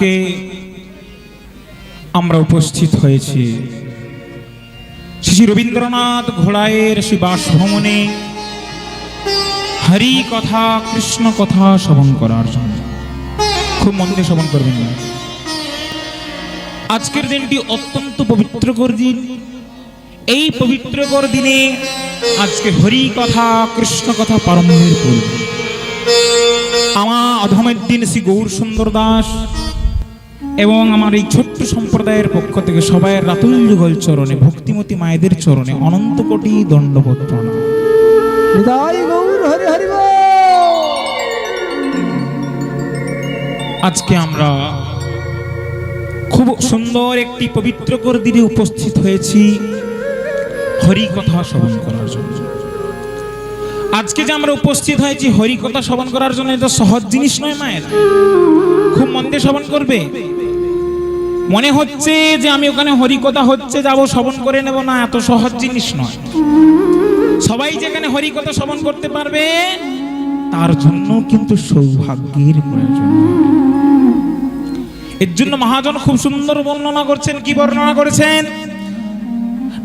আজকে আমরা উপস্থিত হয়েছি শ্রী রবীন্দ্রনাথ ঘোড়াইয়ের শ্রী বাসভবনে হরি কথা কৃষ্ণ কথা শ্রবণ করার জন্য। খুব মন দিয়ে শ্রবণ করবেন না। আজকের দিনটি অত্যন্ত পবিত্রকর দিন। এই পবিত্রকর দিনে আজকে হরি কথা কৃষ্ণ কথা পারম্যের পূর্ব আমার অধমের দিন শ্রী গৌর সুন্দর দাস এবং আমার এই ছোট্ট সম্প্রদায়ের পক্ষ থেকে সবাই রাতুল যুগল চরণে ভক্তিমতী মায়েদের চরণে অনন্ত কোটি দণ্ডবোধ প্রণাম। আজকে আমরা খুব সুন্দর একটি পবিত্রকর দিনে উপস্থিত হয়েছি হরি কথা শ্রবণ করার জন্য। আজকে যে আমরা উপস্থিত হয়েছি হরি কথা শ্রবণ করার জন্য, এটা সহজ জিনিস নয় মায়ের। খুব মন দিয়ে শ্রবণ করবে। মনে হচ্ছে যে আমি ওখানে হরি কথা হচ্ছে যাব শ্রবণ করে নেব, না, এত সহজ জিনিস নয়। সবাই যেখানে হরি কথা শ্রবণ করতে পারবে তার জন্য কিন্তু সৌভাগ্যের প্রয়োজন। এর জন্য মহাজন খুব সুন্দর বর্ণনা করছেন। কি বর্ণনা করেছেন?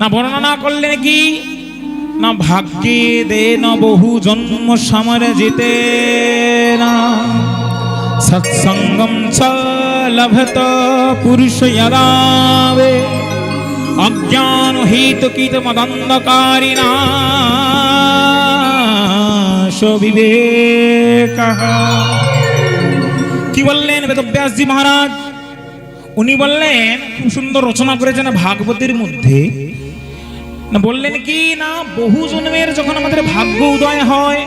না বর্ণনা করলেন কি না, ভাগ্যে দে না বহু জন্ম সমরে যেতে না, সৎসঙ্গম চ লভত পুরুষ যদাবে, অজ্ঞান হিত কীট মদন্ধকারিণা বিবেক। কি বললেন বেদব্যাসজি মহারাজ? উনি বললেন, খুব সুন্দর রচনা করেছেন ভাগবতের মধ্যে। না বললেন কি না, বহু জন্মের যখন আমাদের ভাগ্য উদয় হয়,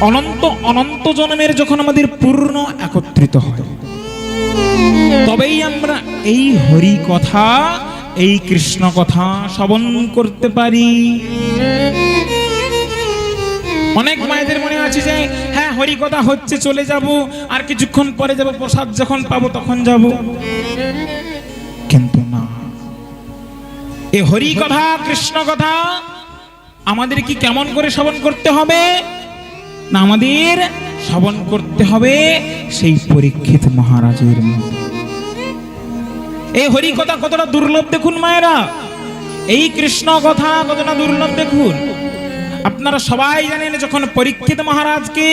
অনন্ত অনন্ত জন্মের যখন আমাদের পূর্ণ একত্রিত হয়, তবেই আমরা এই হরি কথা এই কৃষ্ণ কথা শ্রবণ করতে পারি। অনেক মায়েদের মনে আছে যে হ্যাঁ হরি কথা হচ্ছে, চলে যাব, আর কিছুক্ষণ পরে যাব, প্রসাদ যখন পাবো তখন যাব। কিন্তু না, এই হরি কথা কৃষ্ণ কথা আমাদের কি কেমন করে শ্রবণ করতে হবে? না, আমাদের শ্রবণ করতে হবে সেই পরীক্ষিত মহারাজের মতো। এই হরি কথা কতটা দুর্লভ দেখুন মায়েরা, এই কৃষ্ণ কথা কতটা দুর্লভ দেখুন। আপনারা সবাই জানেন, যখন পরীক্ষিত মহারাজকে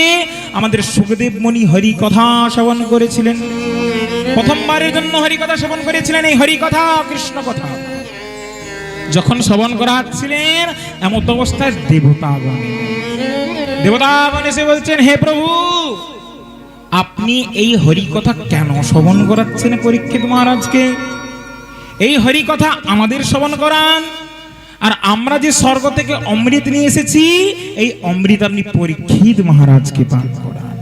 আমাদের সুখদেব মুনি হরি কথা শ্রবণ করেছিলেন, প্রথমবারের জন্য হরি কথা শ্রবণ করেছিলেন, এই হরি কথা কৃষ্ণ কথা যখন শ্রবণ করাচ্ছিলেন, এমন অবস্থায় দেবতাগণ এসে বলছেন, হে প্রভু, আপনি এই হরি কথা কেন শ্রবণ করাচ্ছেন পরীক্ষিত মহারাজকে? এই হরি কথা আমাদের শ্রবণ করান, আর আমরা যে স্বর্গ থেকে অমৃত নিয়ে এসেছি, এই অমৃত আপনি পরীক্ষিত মহারাজকে পান করান।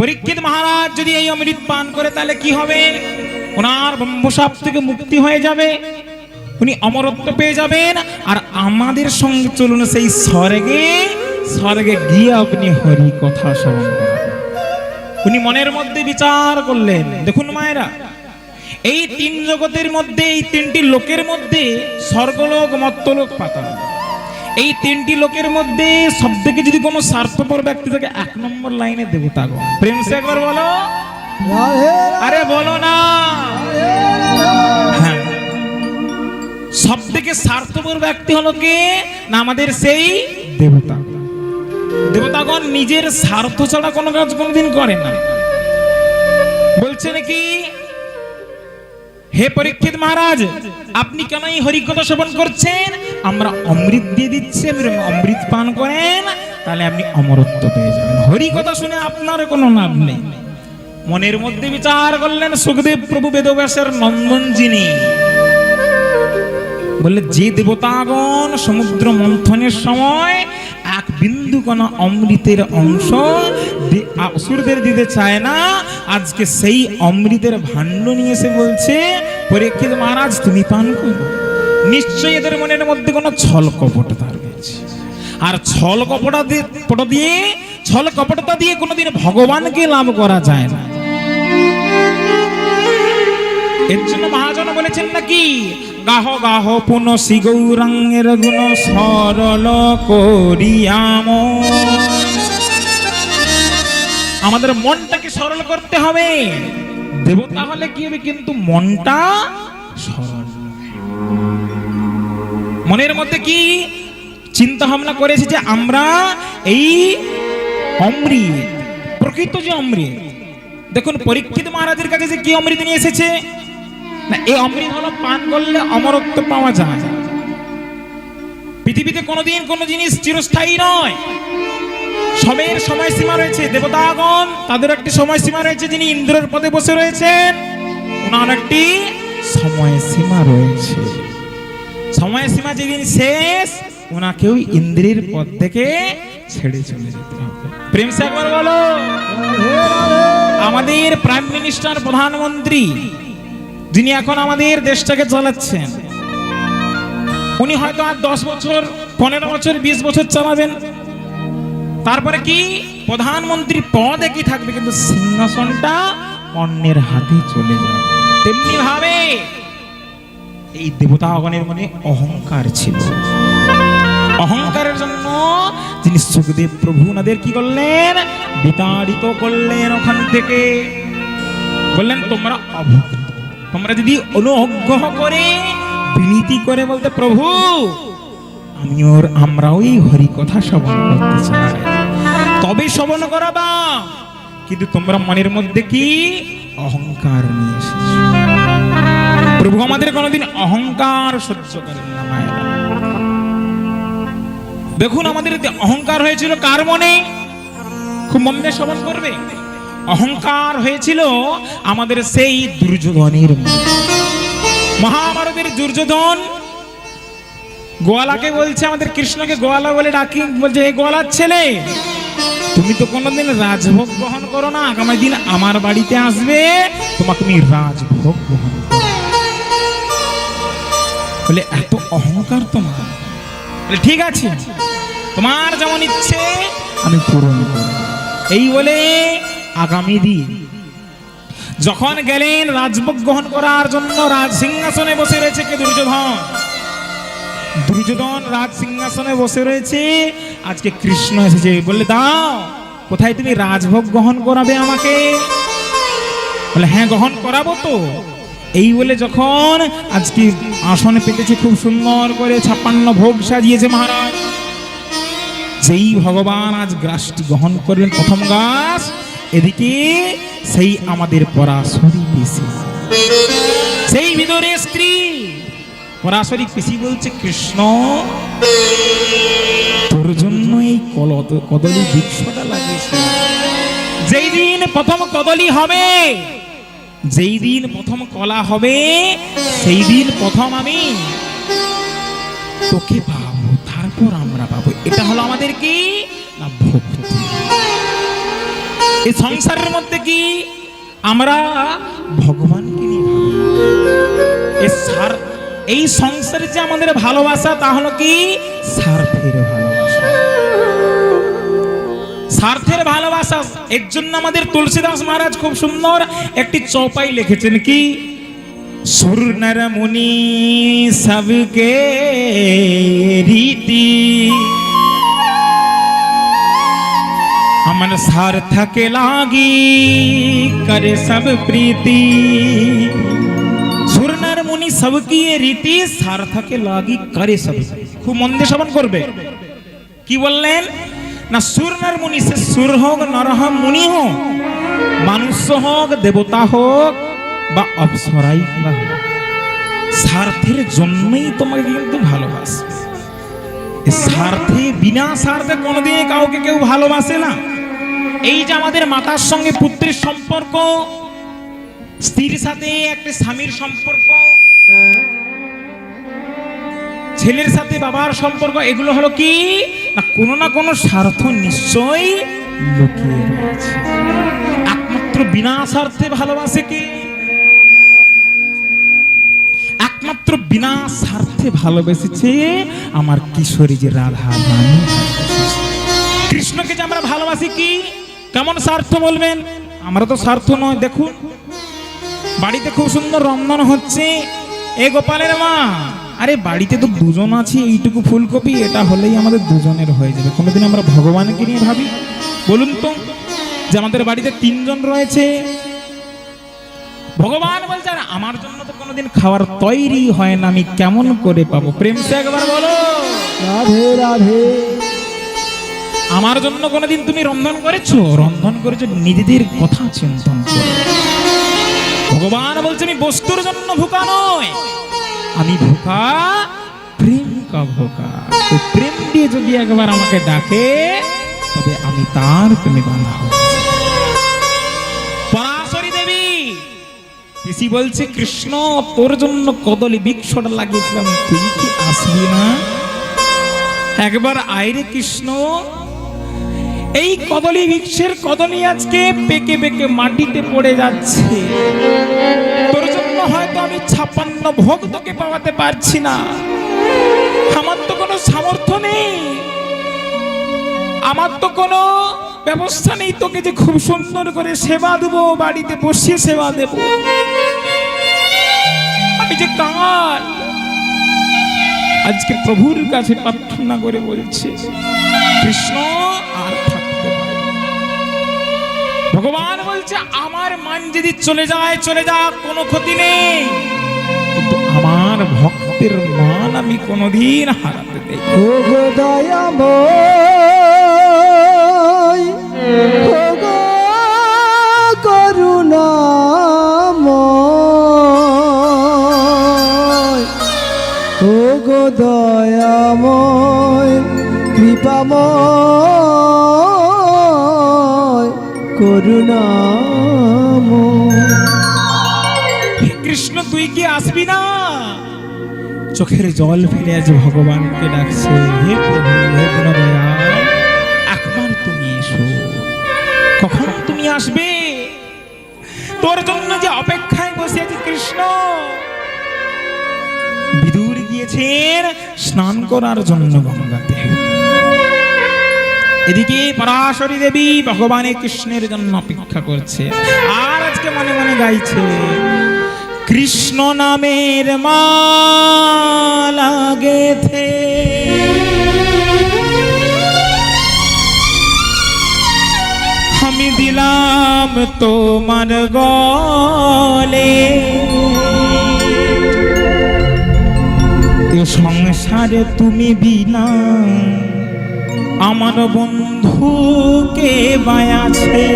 পরীক্ষিত মহারাজ যদি এই অমৃত পান করে তাহলে কি হবে? ওনার ব্রহ্মশাপ থেকে মুক্তি হয়ে যাবে, উনি অমরত্ব পেয়ে যাবেন, আর আমাদের সঙ্গে চলুন সেই স্বর্গে গিয়ে আপনি হরি কথা শ্রবণ করেন। উনি মনের মধ্যে বিচার করলেন। দেখুন মায়েরা, এই তিন জগতের মধ্যে, এই তিনটি লোকের মধ্যে, স্বর্গলোক মর্ত্যলোক পাতাল, এই তিনটি লোকের মধ্যে সব থেকে যদি কোনো স্বার্থপর ব্যক্তি থাকে, 1 নম্বর লাইনে দেবতাগণ। প্রেম সে একবার বলো, আরে বলো না। হ্যাঁ, সব থেকে স্বার্থপর ব্যক্তি হলো কে না, আমাদের সেই দেবতা। দেবতাগণ নিজের স্বার্থ ছাড়া কোনো কাজ কোনোদিন করে না। বলছে নাকি, হে পরীক্ষিত মহারাজ, আপনি কেন এই হরি কথা শ্রবণ করছেন? আমরা অমৃত দিয়ে দিচ্ছি, অমৃত পান করেন, তাহলে আপনি অমরত্ব পেয়ে যাবেন। হরি কথা শুনে আপনার কোনো লাভ নেই। মনের মধ্যে বিচার করলেন সুখদেব প্রভু, বেদব্যাসের নন্দন যিনি, বললে, যে দেবতাগণ সমুদ্র মন্থনের সময় 1 বিন্দু কণা অমৃতের অংশ অসুরদের দিতে চায় না, আজকে সেই অমৃতের ভাণ্ড নিয়ে এসে বলছে, পরীক্ষিত মহারাজ তুমি পান করো। নিশ্চয়ই এদের মনের মধ্যে কোনো ছল কপটতা রয়েছে, আর ছল কপটতা দিয়ে কোনোদিন ভগবানকে লাভ করা যায় না। এর জন্য মহাজন বলেছেন নাকি, গাহ গাহ পুনঃ গৌরাঙ্গের গুণ সরল করিয়াম। আমাদের মনটাকে সরল করতে হবে। দেবতা হলে কি হবে, কিন্তু মনটা সরল। মনের মধ্যে কি চিন্তা ভাবনা করেছে যে আমরা এই অমৃত, প্রকৃত যে অমৃত, দেখুন পরীক্ষিত মহারাজের কাছে যে কি অমৃত নিয়ে এসেছে না, এই অমৃত হলো পান করলে অমরত্ব পাওয়া যায়। পৃথিবীতে কোনোদিন কোনো জিনিস চিরস্থায়ী নয়, সময়ের সময়সীমা রয়েছে। দেবতাগণ তাদের একটি সময়সীমা রয়েছে, যিনি ইন্দ্রের পদে বসে রয়েছেন ওনার একটি সময়সীমা রয়েছে। সময়সীমা যেদিন শেষ ওনাকেও ইন্দ্রের পদ থেকে ছেড়ে চলে যেতে হবে। প্রেম সে একবার বলো। আমাদের প্রাইম মিনিস্টার, প্রধানমন্ত্রী যিনি এখন আমাদের দেশটাকে চালাচ্ছেন, উনি হয়তো আর 10 বছর, 15 বছর, 20 বছর চালাবেন। তারপরে কি প্রধানমন্ত্রী পদ একই থাকবে, কিন্তু সিংহাসনটা অন্যের হাতে চলে যাবে। তেমনি ভাবে এই দেবতাগণের মনে অহংকার ছিল। অহংকারের জন্য যিনি সুখদেব প্রভু ওনাদের কি করলেন, বিতাড়িত করলেন ওখান থেকে। বললেন তোমরা অভুক্ত, তোমরা যদি অনুগ্রহ করে বিনীতি করে বলতে প্রভু আমরাও এই হরি কথা শ্রবণ করতে চাই, তবে শ্রবণ করাবা, কিন্তু তোমরা মনের মধ্যে কি অহংকার নিয়ে এসেছো। প্রভু আমাদের কোনোদিন অহংকার সহ্য করেন না মায়েরা। দেখুন আমাদের অহংকার হয়েছিল কার মনে, খুব মন দিয়ে শ্রবণ করবে। অহংকার হয়েছিল আমাদের সেই দুর্যোধনের মনে। মহাভারতের দুর্যোধন গোয়ালাকে বলছে, আমাদের কৃষ্ণকে গোয়ালা বলে ডাকি, বলছে হে গোয়ালার ছেলে, তুমি তো কোনোদিন রাজভোগ গ্রহণ করো না, আগামী দিন আমার বাড়িতে আসবে, তোমাকে আমি রাজভোগ গ্রহণ করব। বলে এত অহংকার তোমার? বলে ঠিক আছে, তোমার যেমন ইচ্ছে আমি পূরণ করব। এই বলে আগামী দিন যখন গেলেন রাজভোগ গ্রহণ করার জন্য, রাজ সিংহাসনে বসে রয়েছে কে, দুর্যোধন। দুর্যোধন রাজ সিংহাসনে বসে রয়েছে, আজকে কৃষ্ণ এসেছে, বললে দাও কোথায় তুমি রাজভোগ গ্রহণ করাবে আমাকে? বলে হ্যাঁ গ্রহণ করাবো তো। এই বলে যখন আজকে আসনে পেতেছে, খুব সুন্দর করে 56 ভোগ সাজিয়েছে মহারাজ। যেই ভগবান আজ গ্রাসটি গ্রহণ করলেন, প্রথম গাছ, এদিকে সেই আমাদের পরাশরী পিসি, সেই ভিতরে স্ত্রী পরাশরী পিসি বলছে কৃষ্ণ তোর জন্য এই কদলী বৃক্ষটা লাগিয়েছে। যেই দিন প্রথম কদলী হবে, যেই দিন প্রথম কলা হবে, সেই দিন প্রথম আমি তোকে পাবো, তারপর আমরা পাবো। এটা হলো আমাদের কি না ভক্তি। এই সংসারের মধ্যে কি আমরা ভগবানকে নিয়ে ভাবি। এই সংসারে যে আমাদের ভালোবাসা, তা হলো কি স্বার্থের ভালোবাসা। স্বার্থের ভালোবাসা। এর জন্য আমাদের তুলসীদাস মহারাজ খুব সুন্দর একটি চৌপাই লিখেছেন, কি সুর নর মুনি সবকে রীতি अमन सार्थक लागी करे सब प्रीति। सुर नर मुनि सबकी ये रीति सार्थक लागी करे सब। खूब मन দিয়ে শ্রবণ করবে। কি বললেন না, সুর নর মুনি, সে সুর হোক, নর হোক, মুনি হোক, মানুষ হোক, দেবতা হোক বা অপ্সরাই হোক, স্বার্থের জন্যই তোমাকে কিন্তু ভালোবাসে। স্বার্থে, বিনা স্বার্থে কোনোদিন কাউকে কেউ ভালোবাসে না। এই যে আমাদের মাতার সঙ্গে পুত্রের সম্পর্ক, স্ত্রীর সাথে একটা স্বামীর সম্পর্ক, ছেলের সাথে বাবার সম্পর্ক, এগুলো হলো কি না কোনো স্বার্থ নিশ্চয়ই লুকিয়ে রয়েছে। একমাত্র বিনা স্বার্থে ভালোবাসে কি? একমাত্র বিনা স্বার্থে ভালোবেসেছে আমার কিশোরী যে রাধা রানী। কৃষ্ণকে যে আমরা ভালোবাসি কি কেমন স্বার্থ বলবেন? আমরা তো স্বার্থ নয়। দেখুন বাড়িতে খুব সুন্দর রন্ধন হচ্ছে, এ গোপালের মা, আরে বাড়িতে তো দুজন আছি, এইটুকু ফুলকপি এটা হলেই আমাদের দুজনের হয়ে যাবে। কোনোদিন আমরা ভগবানকে নিয়ে ভাবি? বলুন তো, যে আমাদের বাড়িতে 3 জন রয়েছে, ভগবান বলছে আর আমার জন্য তো কোনোদিন খাবার তৈরি হয় না, আমি কেমন করে পাবো? প্রেম সে একবার বলো রাধে রাধে। আমার জন্য কোনোদিন তুমি রন্ধন করেছো? রন্ধন করেছো নিজেদের কথা চিন্তন করে। ভগবান বলছে আমি বস্তুর জন্য ভুকা নয়, আমি ভুকা প্রেম কা ভুকা। তো প্রেম দিয়ে যদি একবার আমাকে ডাকে তবে আমি তার প্রেমে বাঁধা হব। পরাশরী দেবী পিসি বলছে কৃষ্ণ তোর জন্য কদলী বৃক্ষটা লাগিয়েছিলাম, তুই কি আসবি না? একবার আইরে কৃষ্ণ, এই কদলী বৃক্ষের কদলী আজকে পেকে পেকে মাটিতে পড়ে যাচ্ছে, তোর জন্য হয়তো আমি 56 ভোগ তোকে পাওয়াতে পারছি না, আমার তো কোনো সামর্থ্য নেই, আমার তো কোনো ব্যবস্থা নেই তোকে যে খুব সুন্দর করে সেবা দেবো, বাড়িতে বসিয়ে সেবা দেব, আমি যে কাল। আজকে প্রভুর কাছে প্রার্থনা করে বলছে কৃষ্ণ আর থাকতে পারে। ভগবান বলছে আমার মান যদি চলে যায় চলে যাক, কোনো ক্ষতি নেই, কিন্তু আমার ভক্তের মান আমি কোনোদিন হারাতে দেই। ও গো দয়াময়, ও গো করুণাময়, ও গো দয়াময় কৃপাময় করুণাময়। হে কৃষ্ণ তুই কি আসবি না? চোখের জল ফেলে আজ ভগবানকে ডাকছে, হে প্রভু হে গুণদয়াল, একবার তুমি এসো। কখন তুমি আসবে? তোর জন্য যে অপেক্ষায় বসে আছি কৃষ্ণ। বিদুর গিয়েছেন স্নান করার জন্য গঙ্গাতে, এদিকে পরাশরী দেবী ভগবানের কৃষ্ণের জন্য অপেক্ষা করছে, আর আজকে মনে মনে গাইছে কৃষ্ণ নামের মালা গেথে আমি দিলাম তোমার গলে, এ সংসারে তুমি বিনা আমার বন্ধু কে বায়াছে,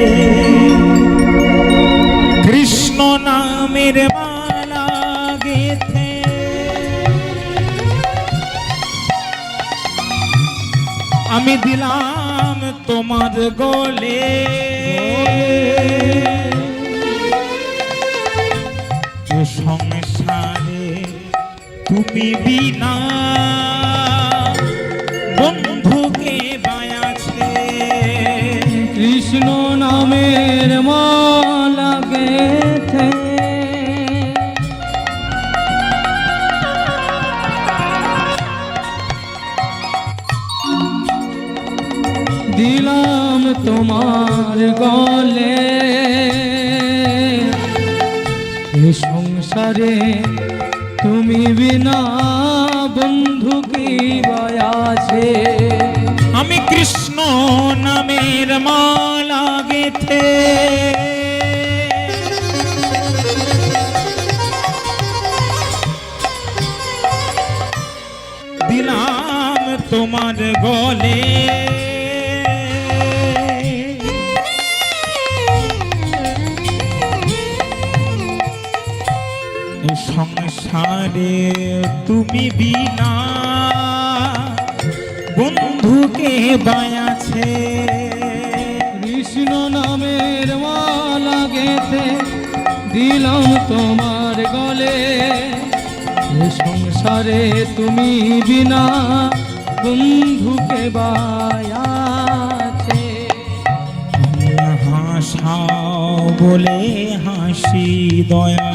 কৃষ্ণ নামের মালা গেথে আমি দিলাম তোমার গলে, এ সংসারে তুমি বিনা বন্ধুকে বায়াছে, কৃষ্ণ নামের মালা গেথে দিলাম তোমার গলে, এ সংসারে তুমি বিনা বন্ধু কি বায়াছে, আমি কৃষ্ণ নামের মালা গেথে দিলাম তোমার গলে, সংসারে তুমি বিনা বন্ধুকে বায়াছে, কৃষ্ণ নামের মালা গেথে দিলাম তোমার গলে, এ সংসারে তুমি বিনা বন্ধুকে বায়াছে, হাসাও বলে হাসি দয়া,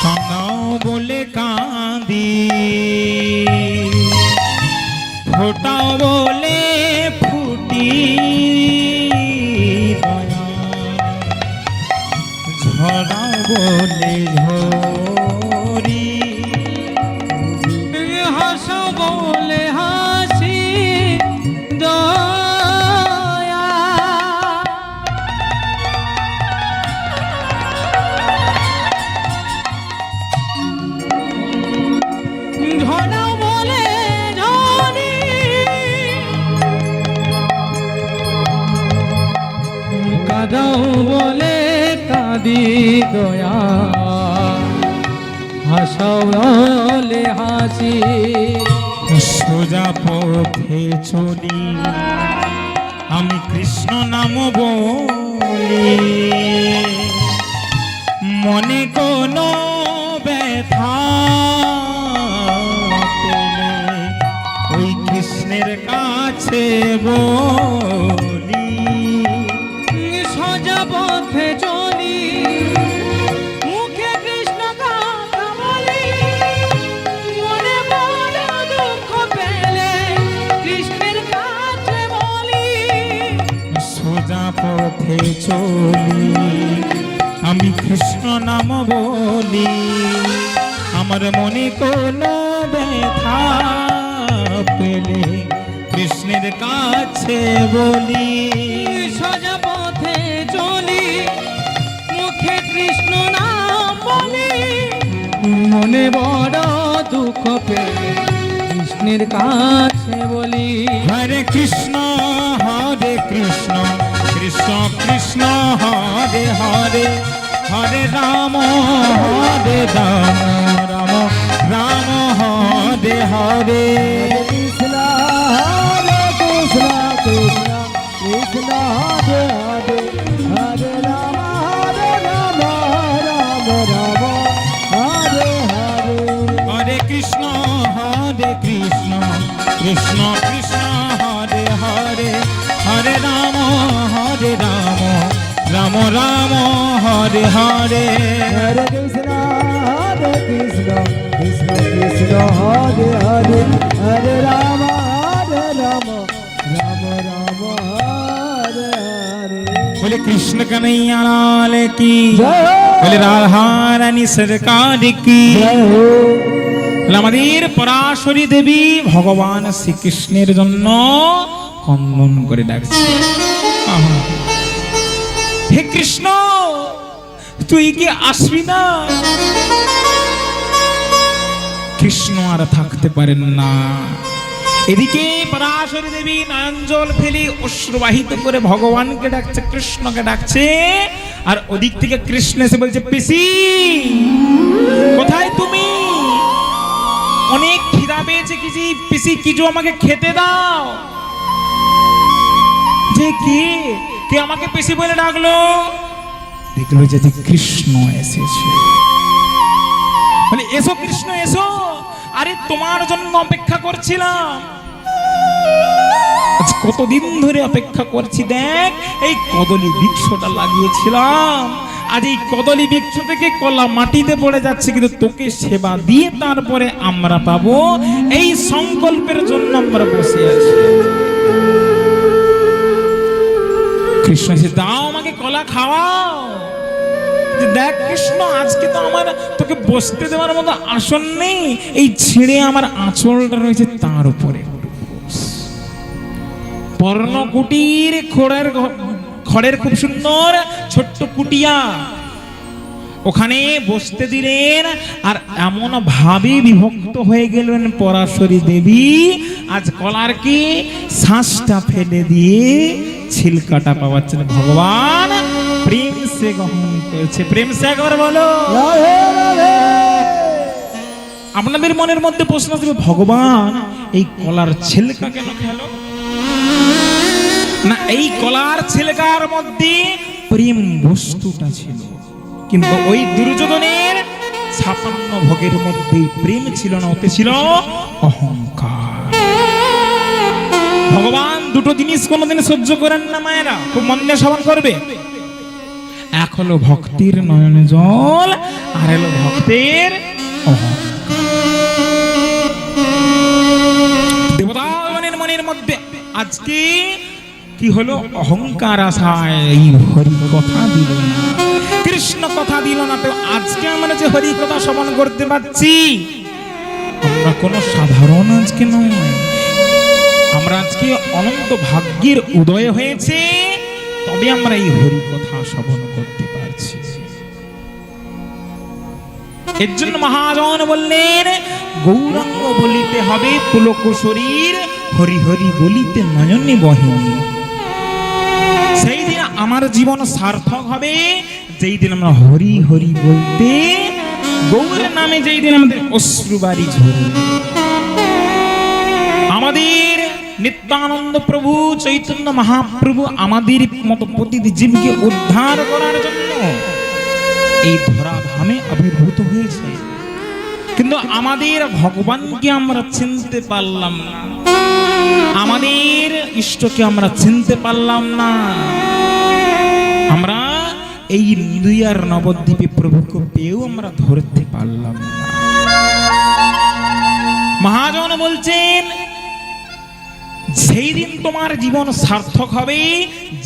কাঁদাও বলে কাঁদি, ফোটাও বলে ফুটি দয়া, ঝরাও বলে ঝরি, হাসো বলে হাসি দয়া, কাঁদাও বলে কাঁদি দয়া, হাসাও বলে হাসি। সোজা পথে চলি আমি কৃষ্ণ নাম বলি, মনে কোনো ব্যথা পেলে ওই কৃষ্ণের কাছে বলি। সোজা পথে চলি মুখে কৃষ্ণ কথা বলি, মনে বড় দুঃখ পেলে কৃষ্ণের কাছে বলি। সোজা পথে চলি আমি কৃষ্ণ নাম বলি, আমার মনে কোনো ব্যথা পেলে কৃষ্ণের কাছে বলি। সোজা পথে চলি মুখে কৃষ্ণ নাম বলি, মনে বড় দুঃখ পেলে কৃষ্ণের কাছে বলি। হরে কৃষ্ণ কৃষ্ণ কৃষ্ণ কৃষ্ণ হরে হরে, হরে রাম রাম রাম হরে হরে। কৃষ্ণ হরে কৃষ্ণ কৃষ্ণ কৃষ্ণ হরে হরে, হরে রাম রাম রাম হরে হরে। হরে কৃষ্ণ কৃষ্ণ কৃষ্ণ কৃষ্ণ হরে হরে, হরে রাম রাম রাম হরে হরে। হরে কৃষ্ণ কৃষ্ণ কৃষ্ণ হরে হরে, হরে রাম রাম রাম হরে হরে। बोले कृष्ण कन्हैया लाल की, জয় হোক। बोले राधा रानी सरकार की। জয় হোক। বলে আমাদের পরাশরী দেবী ভগবান শ্রীকৃষ্ণের জন্য কন্দন করে ডাকছে, আহা, হে কৃষ্ণ তুই কি আসবি না? কৃষ্ণ আর থাকতে পারেন না। এদিকে পরাশরী দেবী নয়ন জল ফেলে অশ্রুবাহিত করে ভগবানকে ডাকছে, কৃষ্ণকে ডাকছে, আর ওদিক থেকে কৃষ্ণ এসে বলছে, পিসি কোথায় তুমি? অনেক খিদা পেয়েছে কিছু, পিসি কিছু আমাকে খেতে দাও। যে কে কে আমাকে পিসি বলে ডাকলো? দেখলো যে কৃষ্ণ এসেছে। বলে এসো কৃষ্ণ এসো, আরে তোমার জন্য অপেক্ষা করছিলাম, আজ কতদিন ধরে অপেক্ষা করছি। দেখ এই কদলী বৃক্ষটা লাগিয়েছিলাম, আজ এই কদলী বৃক্ষ থেকে কলা মাটিতে পড়ে যাচ্ছে, কিন্তু তোকে সেবা দিয়ে তারপরে আমরা পাবো, এই সংকল্পের জন্য আমরা বসে আছি। কৃষ্ণ এসে দাও আমাকে কলা খাওয়াও। দেখ কৃষ্ণ আজকে তো আমার তোকে বসতে দেওয়ার মতো আসন নেই, এই ছিঁড়ে আমার আঁচলটা রয়েছে তার উপরে। পর্ণকুটির খড়ের খুব সুন্দর ছোট্ট কুটিয়া, ওখানে বসতে দিলেন। আর এমন ভাবে বিভক্ত হয়ে গেলেন পরাশরী দেবী, আজ কলার কি শ্বাসটা ফেলে দিয়ে ছিলকাটা পাওয়াচ্ছেন। ভগবান প্রেম সে গ্রহণ করেছে। প্রেম সে একবার বলো। রাধে রাধে। আপনাদের মনের মধ্যে প্রশ্ন আসবে, ভগবান এই কলার ছিলকা কেন খেলো? না, এই কলার ছিলকার মধ্যে প্রেম বস্তুটা ছিল, কিন্তু ওই দুর্যোধনের 56 ভোগের মধ্যে প্রেম ছিল না, ওতে ছিল অহংকার। ভগবান দুটো জিনিস কোনোদিন সহ্য করেন না মায়েরা, খুব মন দিয়ে শ্রবণ করবে। এক হলো ভক্তির নয়নে জল, আর হলো ভক্তের অহংকার। দেবতাগণের মনের মধ্যে আজকে কি হলো? অহংকার আসায় এই হরি কথা দিল না, কৃষ্ণ কথা দিল না। তো আজকে আমরা যে হরি কথা শ্রবণ করতে পারছি, আমরা কোনো সাধারণ আজকে নয়, আমরা আজকে অনন্ত ভাগ্যের উদয় হয়েছে, তবে আমরা এই হরি কথা শ্রবণ করতে পারছি। এর জন্য মহাজন বললেন, গৌরাঙ্গ বলিতে হবে পুলক শরীর, হরি হরি বলিতে নয়নে বহে। সেই দিন আমার জীবন সার্থক হবে যেই দিন আমরা হরি হরি বলতে গৌর নামে যেই দিন আমাদের অশ্রুবারি ঝরবে। আমাদের নিত্যানন্দ প্রভু চৈতন্য মহাপ্রভু আমাদের মতো প্রতিটি জীবকে উদ্ধার করার জন্য এই ধরাধামে আবির্ভূত হয়েছে, কিন্তু আমাদের ভগবানকে আমরা চিনতে পারলাম না, আমাদের ইষ্টকে আমরা চিনতে পারলাম না। আমরা এই দুনিয়ার নবদ্বীপে প্রভুকে পেয়েও আমরা ধরতে পারলাম না। মহাজন বলছেন যেই দিন তোমার জীবন সার্থক হবে,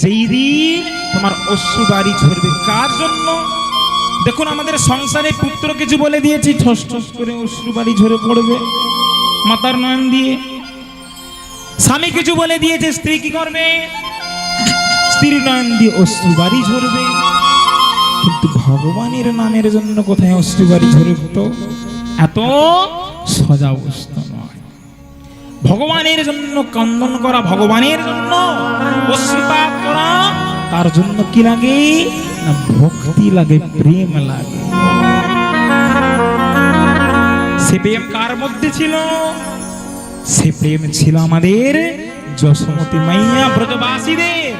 যেই দিন তোমার অশ্রুবারি ঝরবে। কার জন্য? দেখুন আমাদের সংসারে পুত্র কিছু বলে দিয়েছি, ঠস ঠস করে অশ্রুবারি ঝরে পড়বে মাতার নয়ন দিয়ে। স্বামী কিছু বলে দিয়েছে, স্ত্রী কি করবে? স্ত্রীর নয়ন দিয়ে অশ্রুবারি ঝরবে। কিন্তু ভগবানের নামের জন্য কোথায় অশ্রুবারি ঝরে তো? এত সোজা অবস্থা নয়। ভগবানের জন্য কন্দন করা, ভগবানের জন্য অশ্রুপাত করা, তার জন্য কি লাগে না? ভক্তি লাগে, প্রেম লাগে। সে প্রেম কার মধ্যে ছিল? সে প্রেম ছিল আমাদের যশোমতী মাইয়া ব্রজবাসীদের।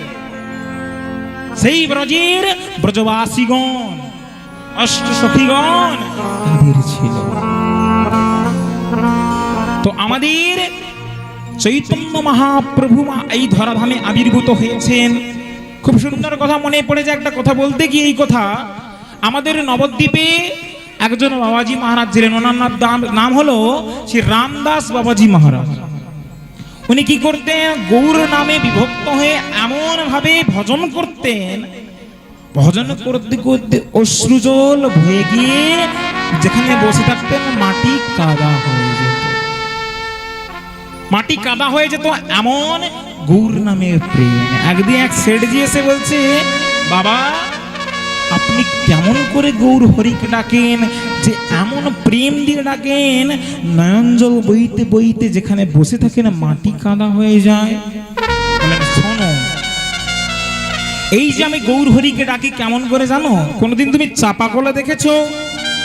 সেই ব্রজের ব্রজবাসীগণ, অষ্ট সখীগণ এদের ছিল। তো আমাদের চৈতন্য মহাপ্রভু এই ধরাধামে আবির্ভূত হয়েছেন। খুব সুন্দর কথা মনে পড়ে যায় একটা কথা বলতে গিয়ে। এই কথা আমাদের নবদ্বীপে একজন বাবাজি মহারাজ ছিলেন, ওনার নাম হলো শ্রী রামদাস বাবাজি মহারাজ। উনি কি করতেন? গৌর নামে বিভক্ত হয়ে এমন ভাবে ভজন করতেন, ভজন করতে করতে অশ্রুজল বয়ে গিয়ে যেখানে বসে থাকতেন মাটি কাদা হয়ে যেত, মাটি কাদা হয়ে যেত। এমন গৌর নামের প্রেম। একদিন এক সেঠজি এসে বলছে, বাবা আপনি কেমন করে গৌর হরিকে ডাকেন, যে এমন প্রেম দিয়ে ডাকেন, নয়ন জল বইতে বইতে যেখানে বসে থাকেন মাটি কাদা হয়ে যায়। বলেন শোনো, এই যে আমি গৌর হরিকে ডাকি কেমন করে জানো? কোনোদিন তুমি চাপা কলে দেখেছো?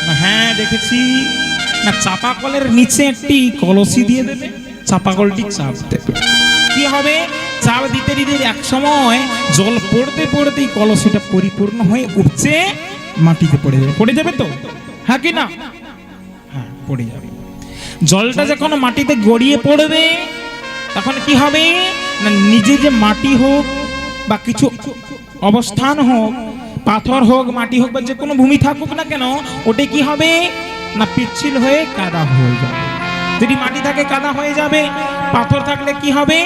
না, হ্যাঁ দেখেছি। না, চাপা কলের নিচে একটি কলসি দিয়ে দেবে, চাপা কলটি চাপ দেবে, কি হবে? চাপ দিতে দিতে এক সময় জল পড়তে পড়তেই কলসিটা পরিপূর্ণ হয়ে উপচে মাটিতে পড়ে যাবে। পড়ে যাবে তো? হ্যাঁ কি না? হ্যাঁ, পড়ে যাবে। জলটা যখন মাটিতে গড়িয়ে পড়বে তখন কি হবে না, নিজে যে মাটি হোক বা কিছু অবস্থান হোক, পাথর হোক, মাটি হোক বা যে কোনো ভূমি থাকুক না কেন, ওটা কি হবে না পিচ্ছিল হয়ে কাদা হয়ে যাবে। যদি মাটি থাকে কাদা হয়ে যাবে, পাথর থাকলে কি হবে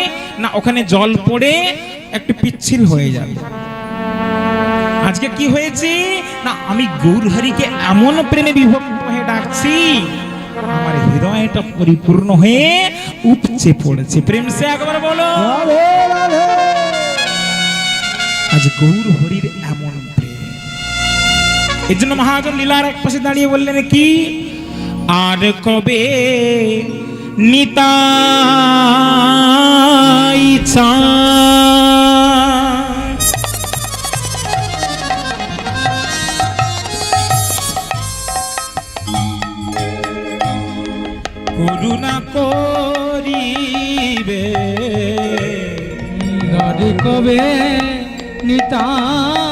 না ওখানে জল পড়ে একটু পিচ্ছিল হয়ে যাবে। আজকে কি হয়েছে না, আমি গৌর হরিকে এমন প্রেমে বিভক্ত হয়ে ডাকছি, আমার হৃদয়টা পরিপূর্ণ হয়ে উপচে পড়েছে। প্রেম সে একবার বলো, রাধে রাধে। আজ গৌর হরির এমন প্রেম। এর জন্য মহাজন লীলার এক পাশে দাঁড়িয়ে বললেন কি, আর কবে নিতাই চায় করুণা করিবে, আর কবে নিতাই